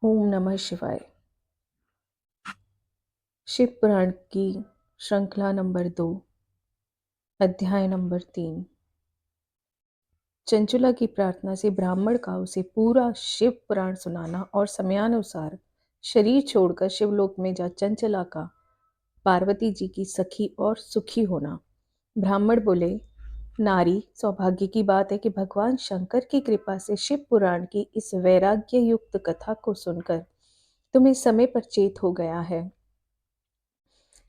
ओम नमः शिवाय। शिव पुराण की श्रृंखला नंबर 2, अध्याय नंबर 3। चंचुला की प्रार्थना से ब्राह्मण का उसे पूरा शिव पुराण सुनाना और समयानुसार शरीर छोड़कर शिवलोक में जा चंचला का पार्वती जी की सखी और सुखी होना। ब्राह्मण बोले, नारी, सौभाग्य की बात है कि भगवान शंकर की कृपा से शिव पुराण की इस वैराग्य युक्त कथा को सुनकर तुम्हें समय पर चेत हो गया है।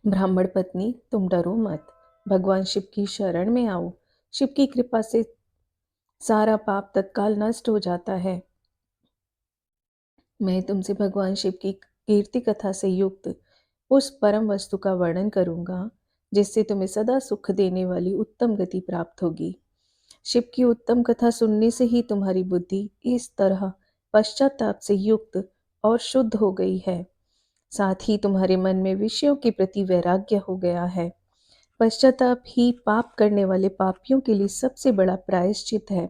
ब्राह्मण पत्नी, तुम डरो मत, भगवान शिव की शरण में आओ। शिव की कृपा से सारा पाप तत्काल नष्ट हो जाता है। मैं तुमसे भगवान शिव की कीर्ति कथा से युक्त उस परम वस्तु का वर्णन करूंगा जिससे तुम्हें सदा सुख देने वाली उत्तम गति प्राप्त होगी। शिव की उत्तम कथा सुनने से ही तुम्हारी बुद्धि इस तरह पश्चाताप से युक्त और शुद्ध हो गई है। साथ ही तुम्हारे मन में विषयों के प्रति वैराग्य हो गया है। पश्चाताप ही पाप करने वाले पापियों के लिए सबसे बड़ा प्रायश्चित है।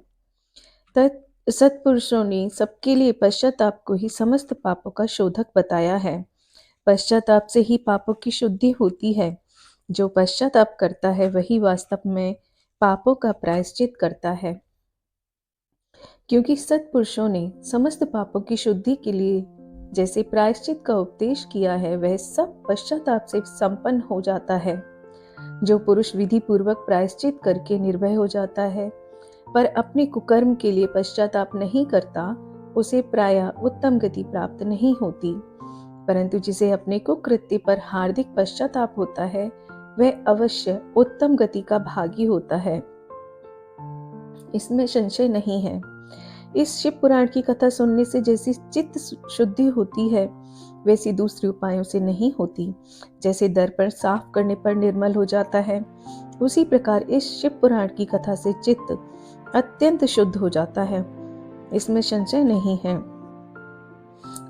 सत्पुरुषों ने सबके लिए पश्चाताप को ही समस्त पापों का शोधक बताया है। पश्चाताप से ही पापों की शुद्धि होती है। जो पश्चाताप करता है वही वास्तव में पापों का प्रायश्चित करता है। क्योंकि सत्पुरुषों ने समस्त पापों की शुद्धि के लिए जैसे प्रायश्चित का उपदेश किया है, वह सब पश्चाताप से संपन्न हो जाता है। जो पुरुष विधि पूर्वक प्रायश्चित करके निर्भय हो जाता है पर अपने कुकर्म के लिए पश्चाताप नहीं करता, उसे प्रायः उत्तम गति प्राप्त नहीं होती। परंतु जिसे अपने कुकृत्य पर हार्दिक पश्चाताप होता है, वह अवश्य उत्तम गति का भागी होता है, इसमें संशय नहीं है। इस शिव पुराण की कथा सुनने से जैसी चित्त शुद्धि होती है, वैसी दूसरे उपायों से नहीं होती। जैसे दर्पण साफ करने पर निर्मल हो जाता है, उसी प्रकार इस शिव पुराण की कथा से चित्त अत्यंत शुद्ध हो जाता है, इसमें संशय नहीं है।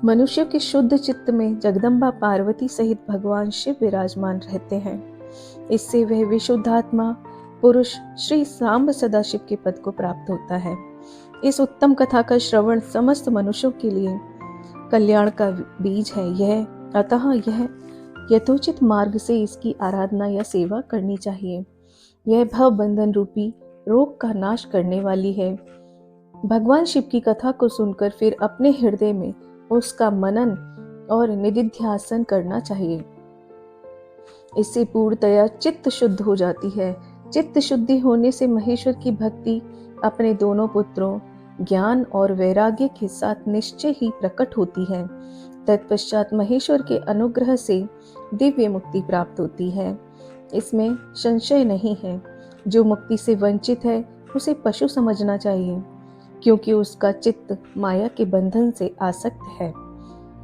मनुष्य के शुद्ध चित्त में जगदम्बा पार्वती सहित भगवान शिव विराजमान रहते हैं। इससे वह विशुद्धात्मा पुरुष श्री सांब सदाशिव के पद को प्राप्त होता है। इस उत्तम कथा का श्रवण समस्त मनुष्यों के लिए कल्याण का बीज है। यह यथोचित मार्ग से इसकी आराधना या सेवा करनी चाहिए। यह भव बंधन रूपी रोग का नाश करने वाली है। भगवान शिव की कथा को सुनकर फिर अपने हृदय में उसका मनन और निधिध्यासन करना चाहिए। इससे पूर्णतया चित्त शुद्ध हो जाती है। चित्त शुद्धि होने से महेश्वर की भक्ति अपने दोनों पुत्रों ज्ञान और वैराग्य के साथ निश्चय ही प्रकट होती है। तत्पश्चात महेश्वर के अनुग्रह से दिव्य मुक्ति प्राप्त होती है, इसमें संशय नहीं है। जो मुक्ति से वंचित है उसे पशु समझना चाहिए, क्योंकि उसका चित्त माया के बंधन से आसक्त है।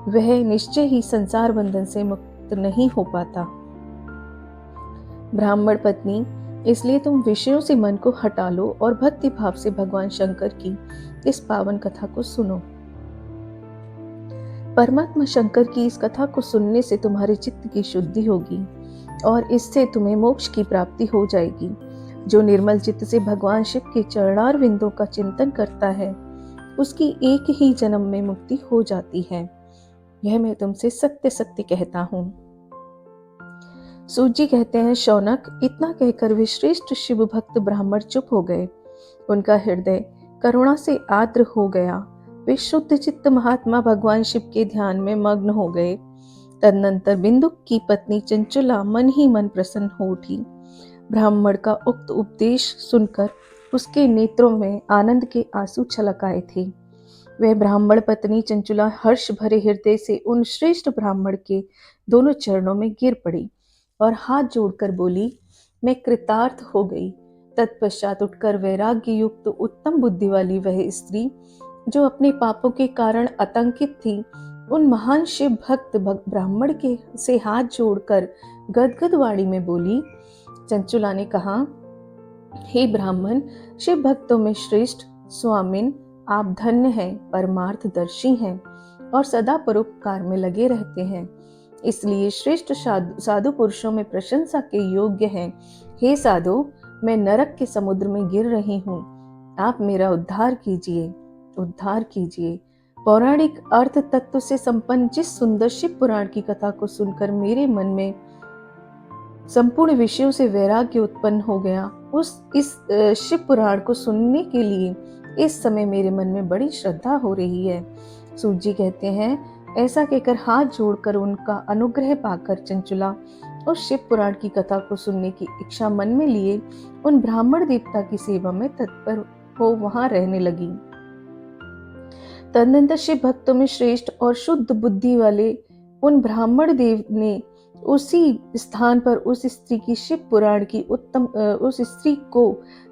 वह निश्चय ही संसार बंधन से मुक्त नहीं हो पाता। ब्राह्मण पत्नी, इसलिए तुम विषयों से मन को हटा लो और भक्ति भाव से भगवान शंकर की इस पावन कथा को सुनो। परमात्मा शंकर की इस कथा को सुनने से तुम्हारे चित्त की शुद्धि होगी और इससे तुम्हें मोक्ष की प्राप्ति हो जाएगी। जो निर्मल चित्त से भगवान शिव के चरणार विंदों का चिंतन करता है, उसकी एक ही जन्म में मुक्ति हो जाती है। यह मैं तुमसे सत्य सत्य कहता हूँ। सूत जी कहते हैं, शौनक, इतना कहकर वे श्रेष्ठ शिव भक्त ब्राह्मण चुप हो गए। उनका हृदय करुणा से आर्द्र हो गया। वे शुद्ध चित्त महात्मा भगवान शिव के ध्यान में मग्न हो गए। तदनंतर बिंदुक की पत्नी चंचला मन ही मन प्रसन्न हो उठी। ब्राह्मण का उक्त उपदेश सुनकर उसके नेत्रों में आनंद के आंसू छलक आए थे। वह ब्राह्मण पत्नी चंचला हर्ष भरे हृदय से उन श्रेष्ठ ब्राह्मण के दोनों चरणों में गिर पड़ी और हाथ जोड़कर बोली, मैं कृतार्थ हो गई। तत्पश्चात उठकर वैराग्य युक्त उत्तम बुद्धि वाली वह स्त्री, जो अपने पापों के कारण आतंकित थी, उन महान शिव भक्त ब्राह्मण के से हाथ जोड़कर गदगद वाणी में बोली। चंचुला ने कहा, हे ब्राह्मण, शिव भक्तों में श्रेष्ठ स्वामिन, आप धन्य हैं, परमार्थदर्शी हैं और सदा परोपकार में लगे रहते हैं, इसलिए श्रेष्ठ साधु पुरुषों में प्रशंसा के योग्य हैं। हे साधु, मैं नरक के समुद्र में गिर रही हूँ, आप मेरा उद्धार कीजिए, उद्धार कीजिए। पौराणिक अर्थ तत्व से संपन्न जिस सुंदर शिव पुराण की कथा को सुनकर मेरे मन में संपूर्ण विषयों से वैराग्य उत्पन्न हो गया, इस शिव पुराण को सुनने के लिए इस समय मेरे मन में बड़ी श्रद्धा हो रही है। सूत जी कहते हैं, ऐसा कहकर हाथ जोड़कर उनका अनुग्रह पाकर चंचुला उस शिव पुराण की कथा को सुनने की इच्छा मन में लिए उन ब्राह्मण देवता की सेवा में तत्पर हो वहां रहने लगी। तदनंतर शिव भक्तों में श्रेष्ठ और शुद्ध बुद्धि वाले उन ब्राह्मण देव ने उसी स्थान पर उस स्त्री को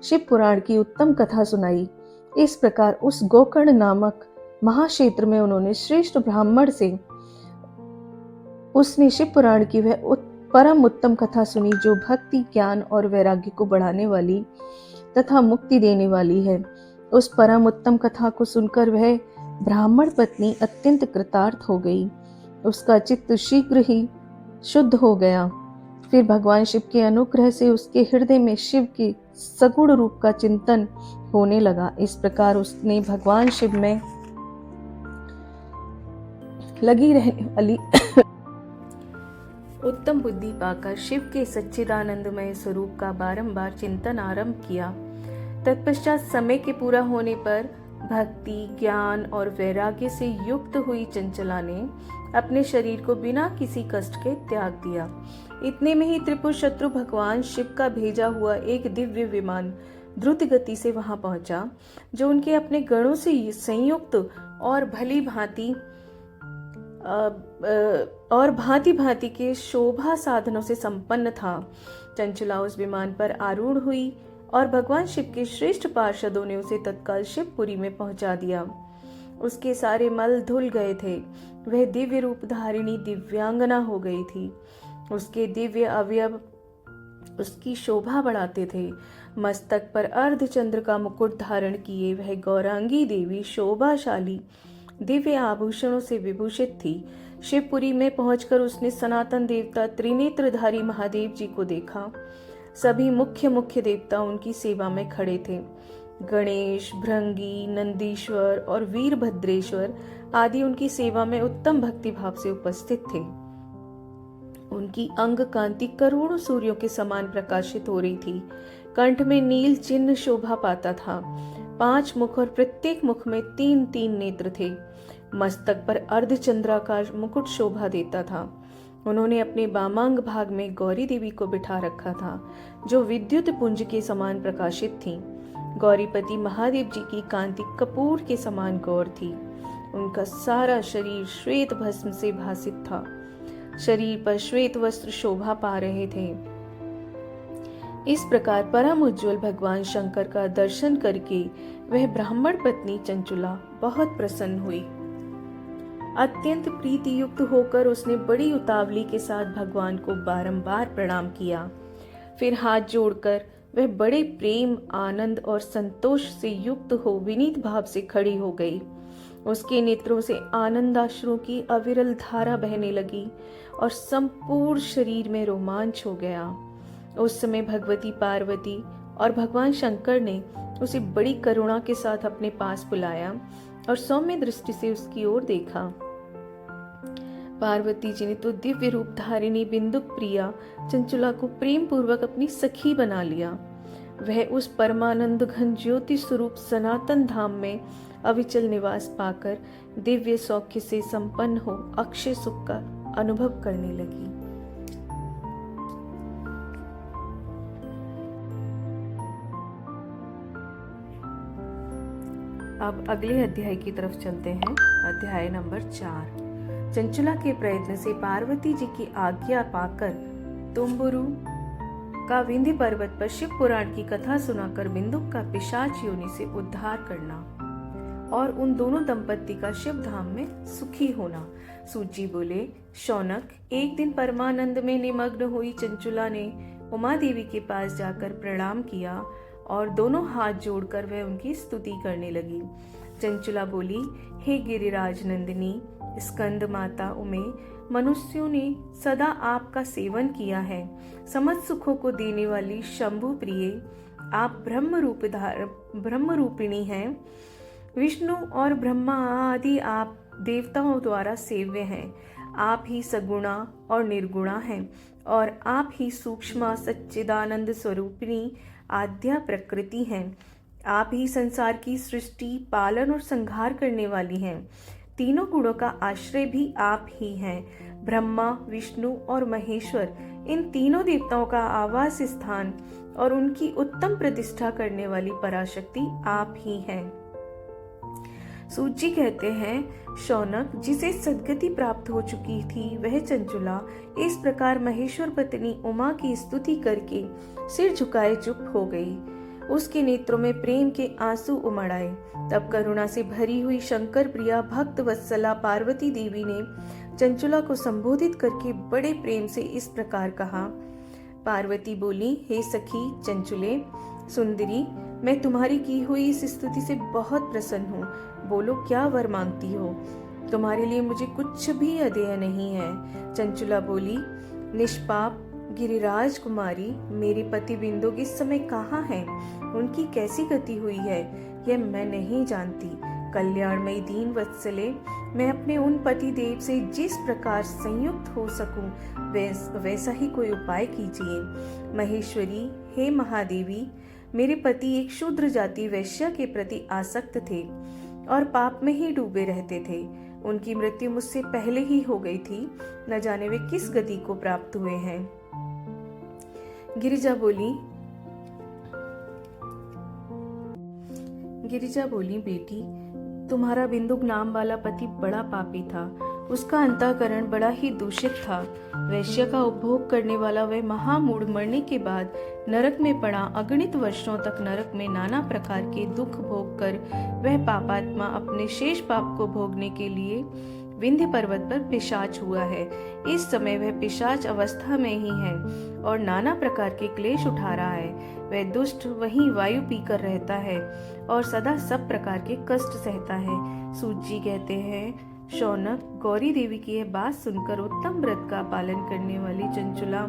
शिव पुराण की उत्तम कथा सुनाई। इस प्रकार उस गोकर्ण नामक महाक्षेत्र में उन्होंने श्रेष्ठ ब्राह्मण से उसने शिव पुराण की वह परम उत्तम कथा सुनी, जो भक्ति, ज्ञान और वैराग्य को बढ़ाने वाली तथा मुक्ति देने वाली है। उस परम उत्तम कथा को सुनकर वह ब्राह्मण पत्नी अत्यंत कृतार्थ हो गई। उसका चित्त शीघ्र ही शुद्ध हो गया। फिर भगवान शिव के अनुग्रह से उसके हृदय में शिव के सगुण रूप का चिंतन होने लगा। इस प्रकार उसने भगवान शिव में लगी रहने वाली उत्तम बुद्धि पाकर शिव के सच्चिदानंदमय स्वरूप का बारंबार चिंतन आरंभ किया। तत्पश्चात समय के पूरा होने पर भक्ति, ज्ञान और वैराग्य से युक्त हुई चंचला ने अपने शरीर को बिना किसी कष्ट के त्याग दिया। इतने में ही त्रिपुर शत्रु भगवान शिव का भेजा हुआ एक दिव्य विमान द्रुत गति से वहां पहुंचा, जो उनके अपने गणों से संयुक्त और भांति भांति के शोभा साधनों से संपन्न था। चंचला उस विमान पर आरूढ़ हुई और भगवान शिव के श्रेष्ठ पार्षदों ने उसे तत्काल शिवपुरी में पहुंचा दिया। उसके सारे मल धुल गए थे। वह दिव्य रूप धारिणी दिव्यांगना हो गई थी। उसके दिव्य अवयव उसकी शोभा बढ़ाते थे। मस्तक पर अर्धचंद्र का मुकुट धारण किए वह गौरांगी देवी शोभाशाली दिव्य आभूषणों से विभूषित थी। शिवपुरी में पहुंचकर उसने सनातन देवता त्रिनेत्रधारी महादेव जी को देखा। सभी मुख्य देवता उनकी सेवा में खड़े थे। गणेश, भृंगी, नंदीश्वर और वीरभद्रेश्वर आदि उनकी सेवा में उत्तम भक्ति भाव से उपस्थित थे। उनकी अंग कांति करोड़ों सूर्यों के समान प्रकाशित हो रही थी। कंठ में नील चिन्ह शोभा पाता था। 5 मुख और प्रत्येक मुख में 3-3 नेत्र थे। मस्तक पर अर्धचंद्राकार मुकुट शोभा देता था। उन्होंने अपने वामांग भाग में गौरी देवी को बिठा रखा था, जो विद्युत पुंज के समान प्रकाशित थी। गौरीपति महादेव जी की कांति कपूर के समान गौर थी। उनका सारा शरीर श्वेत भस्म से भासित था। शरीर पर श्वेत वस्त्र शोभा पा रहे थे। इस प्रकार परम उज्ज्वल भगवान शंकर का दर्शन करके वह ब्राह्मण पत्नी चंचुला बहुत प्रसन्न हुई। अत्यंत प्रीति युक्त होकर उसने बड़ी उतावली के साथ भगवान को बारंबार प्रणाम किया। फिर हाथ जोड़कर वह बड़े प्रेम, आनंद और संतोष से युक्त हो विनीत भाव से खड़ी हो गई। उसके नेत्रों से आनंदाश्रुओं की अविरल धारा बहने लगी और संपूर्ण शरीर में रोमांच हो गया। उस समय भगवती पार्वती और भगवान शंकर ने उसे बड़ी करुणा के साथ अपने पास बुलाया और सौम्य दृष्टि से उसकी ओर देखा। पार्वती जी ने तो दिव्य रूप धारिणी बिंदुक प्रिया चंचुला को प्रेम पूर्वक अपनी सखी बना लिया। वह उस परमानंद घन ज्योति स्वरूप सनातन धाम में अविचल निवास पाकर दिव्य सौख्य से संपन्न हो अक्षय सुख का अनुभव करने लगी। अब अगले अध्याय की तरफ चलते हैं। अध्याय नंबर 4। चंचला के प्रयत्न से पार्वती जी की आज्ञा पाकर तुम्बुरु का विंध्य पर्वत पर शिव पुराण की कथा सुनाकर बिंदुक का पिशाच योनि से उद्धार करना और उन दोनों दंपत्ति का शिव धाम में सुखी होना। सूत जी बोले, शौनक, एक दिन परमानंद में निमग्न हुई चंचुला ने उमा देवी के पास जाकर प्रणाम किया और दोनों हाथ जोड़कर वह उनकी स्तुति करने लगी। चंचुला बोली, हे गिरिराज नंदिनी, स्कंद माता उमे, मनुष्यों ने सदा आपका सेवन किया है। समस्त सुखों को देने वाली शंभु प्रिय, आप ब्रह्म रूपिणी हैं। विष्णु और ब्रह्मा आदि आप देवताओं द्वारा सेव्य हैं। आप ही सगुणा और निर्गुणा हैं और आप ही सूक्ष्म सच्चिदानंद स्वरूपिणी आद्या प्रकृति हैं। आप ही संसार की सृष्टि, पालन और संहार करने वाली हैं। तीनों गुणों का आश्रय भी आप ही हैं। ब्रह्मा, विष्णु और महेश्वर, इन तीनों देवताओं का आवास स्थान और उनकी उत्तम प्रतिष्ठा करने वाली पराशक्ति आप ही हैं। सूत जी कहते हैं, शौनक, जिसे सद्गति प्राप्त हो चुकी थी, वह चंचुला इस प्रकार महेश्वर पत्नी उमा की स्तुति करके सिर झुकाए चुप हो गई। उसके नेत्रों में प्रेम के आंसू उमड़ आए। तब करुणा से भरी हुई शंकर प्रिया भक्त वत्सला पार्वती देवी ने चंचुला को संबोधित करके बड़े प्रेम से इस प्रकार कहा। पार्वती बोली, हे सखी चंचुले सुंदरी, मैं तुम्हारी की हुई इस स्तुति से बहुत प्रसन्न हूँ। बोलो, क्या वर मांगती हो? तुम्हारे लिए मुझे कुछ भी अदेय नहीं है। चंचुला बोली, निष्पाप गिरिराज कुमारी, मेरे पति बिंदु इस समय कहाँ हैं? उनकी कैसी गति हुई है, यह मैं नहीं जानती। कल्याणमयी दीन वत्सले, मैं अपने उन पति देव से जिस प्रकार संयुक्त हो सकूं, वैसा ही कोई उपाय कीजिए। महेश्वरी, हे महादेवी, मेरे पति एक शूद्र जाति वैश्य के प्रति आसक्त थे और पाप में ही डूबे रहते थे। उनकी मृत्यु मुझसे पहले ही हो गई थी। न जाने वे किस गति को प्राप्त हुए हैं। गिरिजा बोली, बेटी, तुम्हारा बिंदुक नाम वाला पति बड़ा पापी था। उसका अंतःकरण बड़ा ही दूषित था। वैश्य का उपभोग करने वाला वह महामूढ़ मरने के बाद नरक में पड़ा अगणित वर्षों तक नरक में नाना प्रकार के दुख भोग कर वह पापात्मा अपने शेष पाप को भोगने के लिए विंध्य पर्वत पर पिशाच हुआ है। इस समय वह पिशाच अवस्था में ही है और नाना प्रकार के क्लेश उठा रहा है। वह दुष्ट वहीं वायु पीकर रहता है और सदा सब प्रकार के कष्ट सहता है। सूत जी कहते हैं, शौनक, गौरी देवी की यह बात सुनकर उत्तम व्रत का पालन करने वाली चंचुला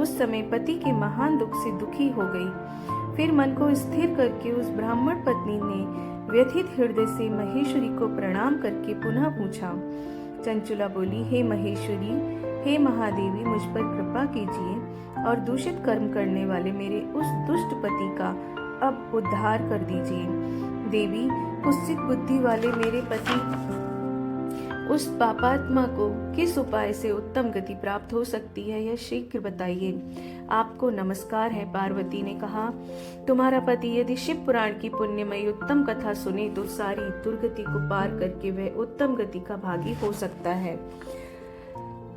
उस समय पति के महान दुख से दुखी हो गई। फिर मन को स्थिर करके उस ब्राह्मण पत्नी ने व्यथित हृदय से महेश्वरी को प्रणाम करके पुनः पूछा। चंचुला बोली, हे महेश्वरी, हे महादेवी, मुझ पर कृपा कीजिए और दूषित कर्म करने वाले मेरे उस दुष्ट पति का अब उद्धार कर दीजिए। देवी, कुत्सित बुद्धि वाले मेरे पति उस पापात्मा को किस उपाय से उत्तम गति प्राप्त हो सकती है, यह शीघ्र बताइए। आपको नमस्कार है। पार्वती ने कहा, तुम्हारा पति यदि शिव पुराण की पुण्यमयी उत्तम कथा सुने तो सारी दुर्गति को पार करके वह उत्तम गति का भागी हो सकता है।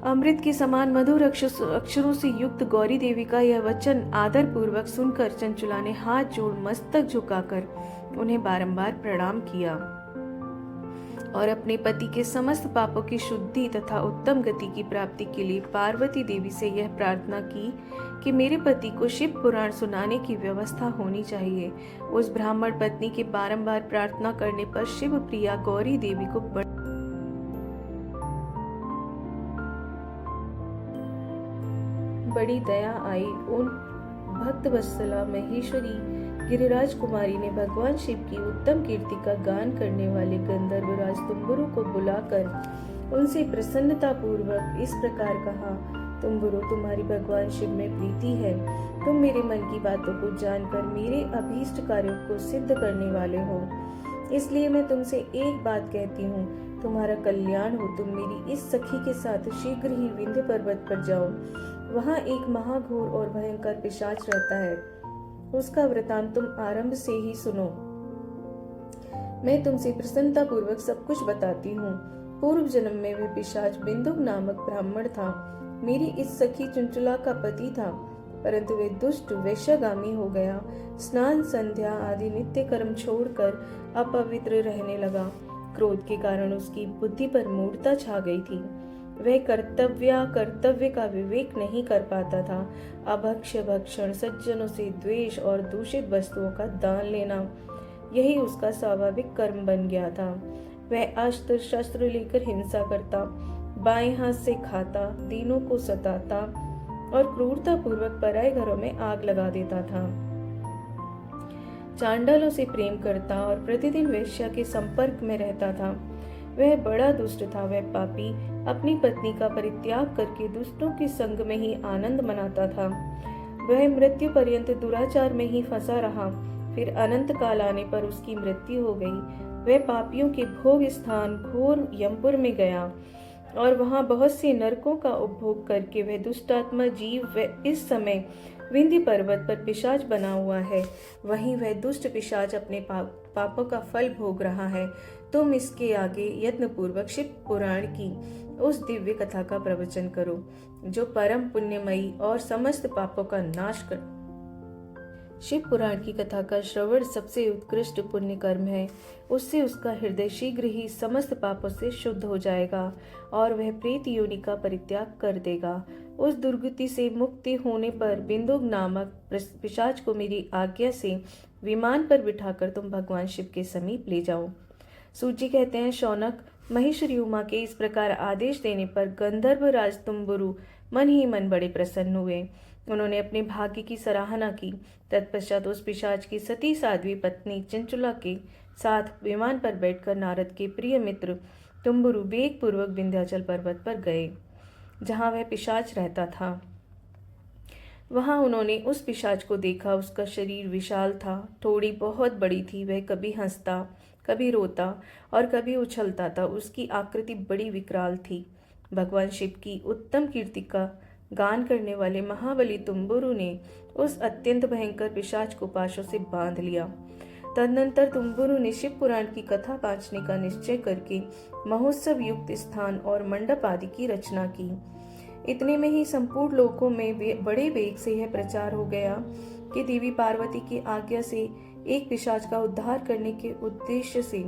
अमृत के समान मधुर अक्षरों से युक्त गौरी देवी का यह वचन आदर पूर्वक सुनकर चंचुला ने हाथ जोड़ मस्तक झुकाकर उन्हें बारंबार प्रणाम किया और अपने पति के समस्त पापों की शुद्धि तथा उत्तम गति की प्राप्ति के लिए पार्वती देवी से यह प्रार्थना की कि मेरे पति को शिव पुराण सुनाने की व्यवस्था होनी चाहिए। उस ब्राह्मण पत्नी के बारंबार प्रार्थना करने पर शिव प्रिया गौरी देवी को बड़ी दया आई। उन भक्त वत्सला महेश्वरी गिरिराज कुमारी ने भगवान शिव की उत्तम कीर्ति का गान करने वाले गंधर्वराज तुम्बुरु को बुलाकर उनसे प्रसन्नता पूर्वक इस प्रकार कहा, तुम्बुरु, तुम्हारी भगवान शिव में प्रीति है। तुम मेरे मन की बातों को जानकर मेरे अभीष्ट कार्यों को सिद्ध करने वाले हो, इसलिए मैं तुमसे एक बात कहती हूँ, तुम्हारा कल्याण हो। तुम मेरी इस सखी के साथ शीघ्र ही विंध्य पर्वत पर जाओ। वहाँ एक महाघोर और भयंकर पिशाच रहता है। उसका वृतांत तुम आरंभ से ही सुनो। मैं तुमसे प्रसन्नता पूर्वक सब कुछ बताती हूँ। पूर्व जन्म में वह पिशाच बिंदु नामक ब्राह्मण था। मेरी इस सखी चंचुला का पति था, परंतु वे दुष्ट वैश्यगामी हो गया। स्नान, संध्या आदि नित्य कर्म छोड़कर अपवित्र रहने लगा। क्रोध के कारण उसकी बुद्धि पर मूढ़ता छा गई थी। वह कर्तव्य का विवेक नहीं कर पाता था। अभक्ष्य भक्षण, सज्जनों से द्वेष और दूषित वस्तुओं का दान लेना, यही उसका स्वाभाविक कर्म बन गया था। वह अस्त्र शस्त्र लेकर हिंसा करता, बाएं हाथ से खाता, दीनों को सताता और क्रूरता पूर्वक पराये घरों में आग लगा देता था। चांडालों से प्रेम करता और प्रतिदिन वेश्या के संपर्क में रहता था। वह बड़ा दुष्ट था। वह पापी अपनी पत्नी का परित्याग करके दुष्टों के संग में ही आनंद मनाता था। वह मृत्यु पर्यंत दुराचार में ही फंसा रहा। फिर अनंत काल आने पर उसकी मृत्यु हो गई। वह पापियों के भोग स्थान घोर यमपुर में गया और वहां बहुत से नरकों का उपभोग करके वह दुष्टात्मा जीव वह इस समय विंध्य पर्वत पर पिशाच बना हुआ है। वहीं वह दुष्ट पिशाच अपने पापों का फल भोग रहा है। तुम इसके आगे यत्नपूर्वक शिव पुराण की उस दिव्य कथा का प्रवचन करो जो परम पुण्यमयी और समस्त पापों का नाश कर। शिव पुराण की कथा का श्रवण सबसे उत्कृष्ट पुण्य कर्म है। उससे उसका हृदय शीघ्र ही समस्त पापों से शुद्ध हो जाएगा और वह प्रेत योनि का परित्याग कर देगा। उस दुर्गति से मुक्ति होने पर बिंदुक नामक पिशाच को मेरी आज्ञा से विमान पर बिठाकर तुम भगवान शिव के समीप ले जाओ। सूची कहते हैं, शौनक, महेश्वरी उमा के इस प्रकार आदेश देने पर गंधर्व राज तुम्बुरु मन ही मन बड़े प्रसन्न हुए। उन्होंने अपने भाग्य की सराहना की। तत्पश्चात उस पिशाच की सती साध्वी पत्नी चंचुला के साथ विमान पर बैठकर नारद के प्रिय मित्र तुम्बुरु वेग पूर्वक विंध्याचल पर्वत पर गए, जहां वह पिशाच रहता था। वहां उन्होंने उस पिशाच को देखा। उसका शरीर विशाल था, ठोड़ी बहुत बड़ी थी। वह कभी हंसता, कभी रोता और कभी उछलता था। उसकी आकृति बड़ी विकराल थी। भगवान शिव की उत्तम कीर्ति का गान करने वाले महाबली तुम्बुरु ने उस अत्यंत भयंकर पिशाच को पाशों से बांध लिया। तदनंतर तुम्बुरु ने शिव पुराण की कथा बांचने का निश्चय करके महोत्सव युक्त स्थान और मंडप आदि की रचना की। इतने में ही संपूर्ण लोकों में बड़े वेग से यह प्रचार हो गया कि देवी पार्वती की आज्ञा से एक पिशाच का उद्धार करने के उद्देश्य से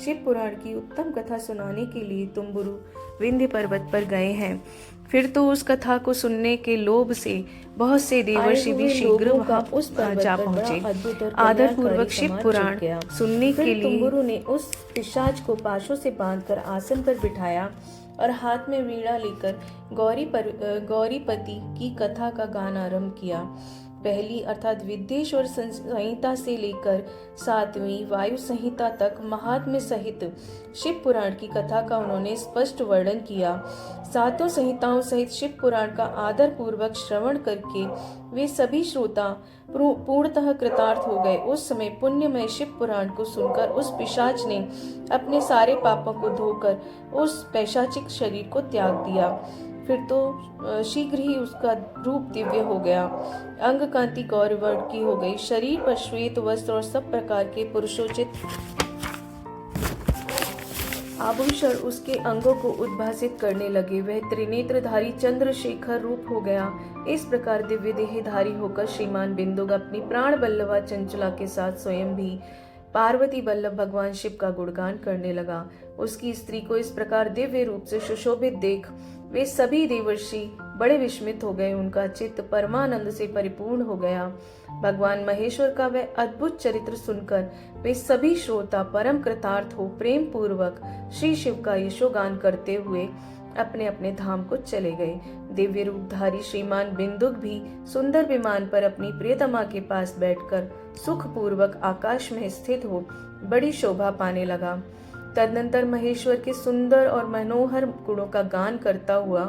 शिव पुराण की उत्तम कथा सुनाने के लिए तुम्बुरु विंध्य पर्वत पर गए हैं। फिर तो उस कथा को सुनने के लोभ से बहुत से देवर्षि भी शीघ्र वहां जा पहुंचे। आदर पूर्वक शिव पुराण सुनने के लिए तुम्बुरु ने उस पिशाच को पाशों से बांधकर आसन पर बिठाया और हाथ में वीणा लेकर गौरीपति की कथा का गान आरंभ किया। पहली अर्थात विद्येश्वर संहिता से लेकर 7वीं वायु संहिता तक महात्म्य सहित शिव पुराण की कथा का उन्होंने स्पष्ट वर्णन किया। सातों संहिताओं सहित शिव पुराण का आदर पूर्वक श्रवण करके वे सभी श्रोता पूर्णतः कृतार्थ हो गए। उस समय पुण्यमय शिव पुराण को सुनकर उस पिशाच ने अपने सारे पापों को धोकर उस पैशाचिक शरीर को त्याग दिया। फिर तो शीघ्र ही उसका रूप दिव्य हो गया। अंग कांति गौरवर्ण की हो गई। शरीर पर श्वेत वस्त्र और सब प्रकार के पुरुषोचित आभूषण उसके अंगों को उद्भासित करने लगे। वह त्रिनेत्रधारी चंद्रशेखर रूप हो गया। इस प्रकार दिव्य देहधारी होकर श्रीमान बिंदुक अपनी प्राण बल्लभा चंचला के साथ स्वयं भी पार्वती बल्लभ भगवान शिव का गुणगान करने लगा। उसकी स्त्री को इस प्रकार दिव्य रूप से सुशोभित देख वे सभी देवर्षि बड़े विस्मित हो गए। उनका चित्त परमानंद से परिपूर्ण हो गया। भगवान महेश्वर का वह अद्भुत चरित्र सुनकर वे सभी श्रोता परम कृतार्थ हो प्रेम पूर्वक श्री शिव का यशोगान करते हुए अपने अपने धाम को चले गए। दिव्य रूपधारी श्रीमान बिंदुक भी सुंदर विमान पर अपनी प्रियतमा के पास बैठकर सुख पूर्वक आकाश में स्थित हो बड़ी शोभा पाने लगा। तदनंतर महेश्वर के सुंदर और मनोहर गुणों का गान करता हुआ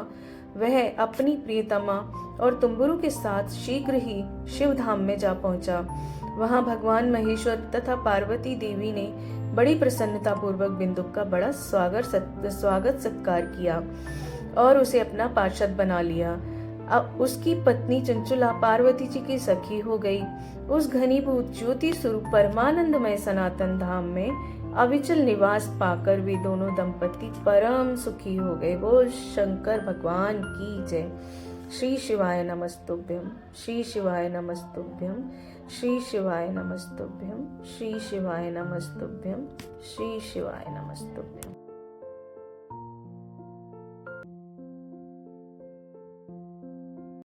वह अपनी प्रियतमा और तुम्बुरु के साथ शीघ्र ही शिव धाम में जा पहुंचा। वहां भगवान महेश्वर तथा पार्वती देवी ने बड़ी प्रसन्नता पूर्वक बिंदुक का बड़ा स्वागत सत्कार किया और उसे अपना पार्षद बना लिया। अब उसकी पत्नी चंचुला पार्वती जी की सखी हो गई। उस घनीभूत ज्योति स्वरूप परमानंदमय सनातन धाम में अविचल निवास पाकर वे दोनों दंपति परम सुखी हो गए। बोल शंकर भगवान की जय। श्री शिवाय नमस्तुभ्यम, श्री शिवाय नमस्तुभ्यम, श्री शिवाय नमस्तुभ्यम, श्री शिवाय नमस्तुभ्यम, श्री शिवाय नमस्तुभ्यम।